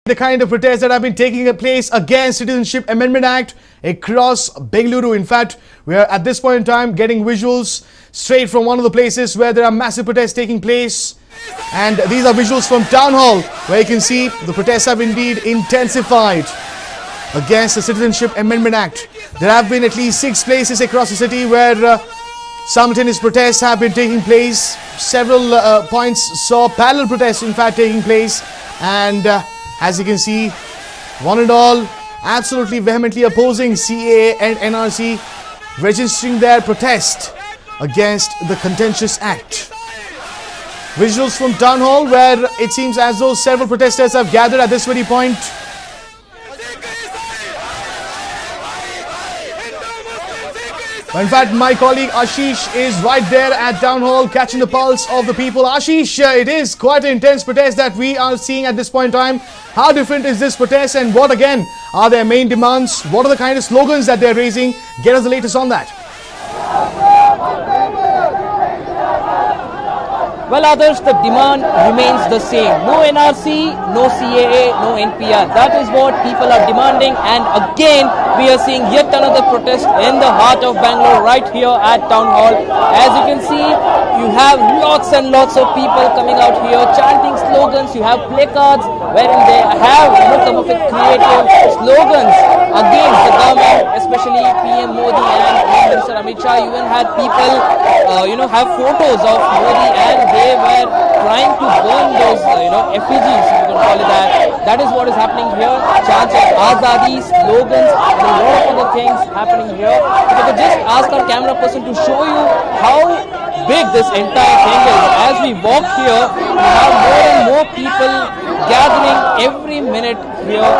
The kind of protests that have been taking place against Citizenship Amendment Act across Bengaluru. In fact, we are at this point in time getting visuals straight from one of the places where there are massive protests taking place. And these are visuals from Town Hall, where you can see the protests have indeed intensified against the Citizenship Amendment Act. There have been at least 6 places across the city where simultaneous protests have been taking place. Several points saw parallel protests in fact taking place, and as you can see, one and all absolutely vehemently opposing CAA and NRC, registering their protest against the contentious act. Visuals from Town Hall, where it seems as though several protesters have gathered at this very point. In fact, my colleague Ashish is right there at Town Hall catching the pulse of the people. Ashish, it is quite an intense protest that we are seeing at this point in time. How different is this protest, and what again are their main demands? What are the kind of slogans that they're raising? Get us the latest on that. Well, others, the demand remains the same. No NRC, no CAA, no NPR. That is what people are demanding. And again, we are seeing yet another protest in the heart of Bangalore, right here at Town Hall. As you can see, you have lots and lots of people coming out here chanting slogans. You have placards wherein they have come up with creative slogans against the government, especially PM Modi and Prime Minister Amit Shah. Even had people, have photos of Modi, and they were trying to burn those, effigies, if you can call it that. That is what is happening here. Chants of Azadi, slogans, and a lot of other things happening here. If I could just ask our camera person to show you how big this entire thing is. As we walk here, we have more and more people gathering every minute here.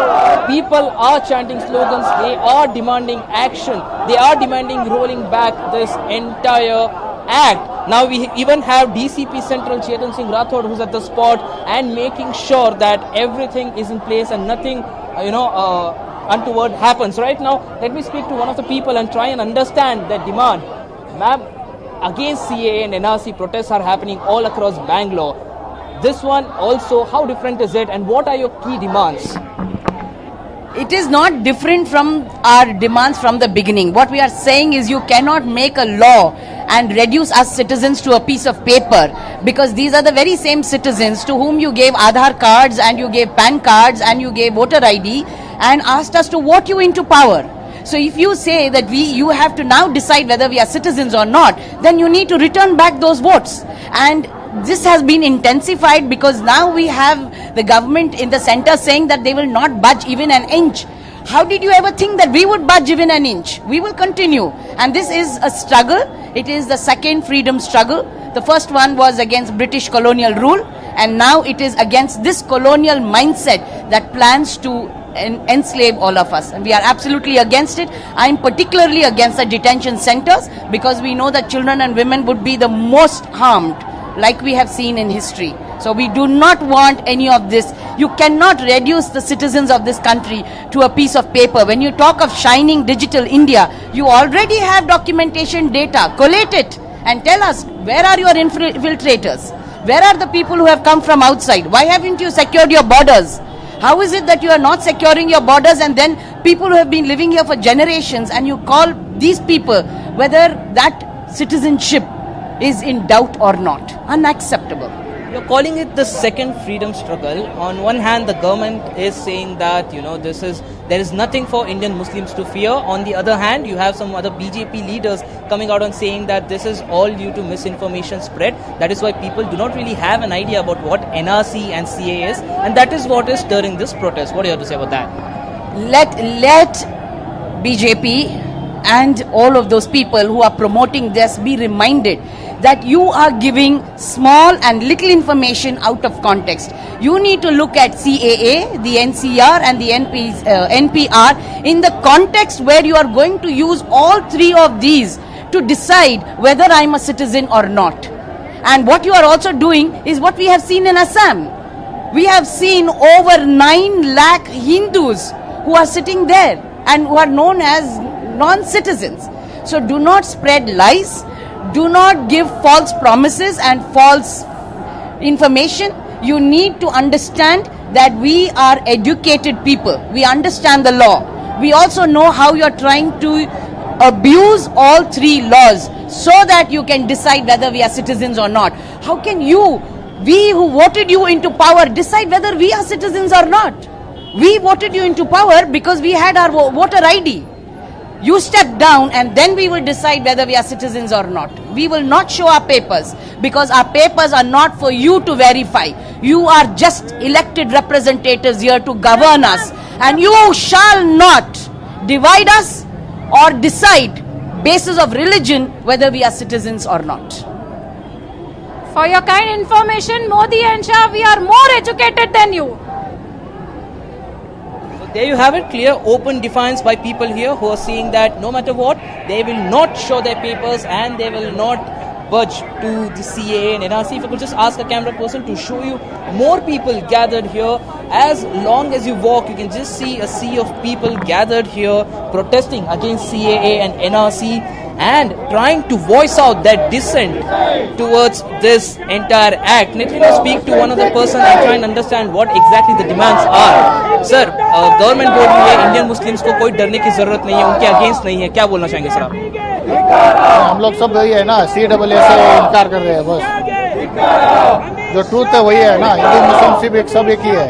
People are chanting slogans. They are demanding action. They are demanding rolling back this entire act. Now we even have DCP Central Chetan Singh Rathod, who's at the spot and making sure that everything is in place and nothing untoward happens. Right now, let me speak to one of the people and try and understand their demand. Ma'am, against CAA and NRC, protests are happening all across Bangalore. This one also, how different is it, and what are your key demands? It is not different from our demands from the beginning. What we are saying is you cannot make a law and reduce us citizens to a piece of paper, because these are the very same citizens to whom you gave Aadhaar cards and you gave PAN cards and you gave voter ID and asked us to vote you into power. So if you say that you have to now decide whether we are citizens or not, then you need to return back those votes. And this has been intensified because now we have the government in the center saying that they will not budge even an inch. How did you ever think that we would budge even an inch? We will continue. And this is a struggle. It is the second freedom struggle. The first one was against British colonial rule, and now it is against this colonial mindset that plans to enslave all of us, and we are absolutely against it. I am particularly against the detention centers, because we know that children and women would be the most harmed, like we have seen in history. So we do not want any of this. You cannot reduce the citizens of this country to a piece of paper. When you talk of shining digital India, you already have documentation data. Collate it and tell us, where are your infiltrators? Where are the people who have come from outside? Why haven't you secured your borders? How is it that you are not securing your borders, and then people who have been living here for generations, and you call these people whether that citizenship is in doubt or not? Unacceptable. You're calling it the second freedom struggle. On one hand, the government is saying that there is nothing for Indian Muslims to fear. On the other hand, you have some other BJP leaders coming out and saying that this is all due to misinformation spread. That is why people do not really have an idea about what NRC and CAA is, and that is what is stirring this protest. What do you have to say about that? Let BJP and all of those people who are promoting this be reminded that you are giving small and little information out of context. You need to look at CAA, the NCR and the NPR in the context where you are going to use all 3 of these to decide whether I am a citizen or not. And what you are also doing is what we have seen in Assam. We have seen over 9 lakh Hindus who are sitting there and who are known as non-citizens. So do not spread lies. Do not give false promises and false information. You need to understand that we are educated people. We understand the law. We also know how you're trying to abuse all three laws so that you can decide whether we are citizens or not. How can you, we who voted you into power, decide whether we are citizens or not? We voted you into power because we had our voter ID. You step down and then we will decide whether we are citizens or not. We will not show our papers because our papers are not for you to verify. You are just elected representatives here to govern us, and you shall not divide us or decide basis of religion whether we are citizens or not. For your kind information, Modi and Shah, we are more educated than you. There you have it, clear open defiance by people here who are saying that no matter what, they will not show their papers and they will not budge to the CAA and NRC. If I could just ask a camera person to show you more people gathered here. As long as you walk, you can just see a sea of people gathered here protesting against CAA and NRC and trying to voice out their dissent towards this entire act. Let me speak to one other person and try and understand what exactly the demands are. Sir, government बोल रही है Indian Muslims को कोई डरने की जरूरत नहीं है, उनके अगेंस्ट नहीं है, क्या बोलना चाहेंगे सर आप? हम लोग सब वही है ना, CAA से इनकार कर रहे हैं बस। जो ट्रूथ है वही है ना, हिंदू मुस्लिम सिर्फ एक सब एक ही है।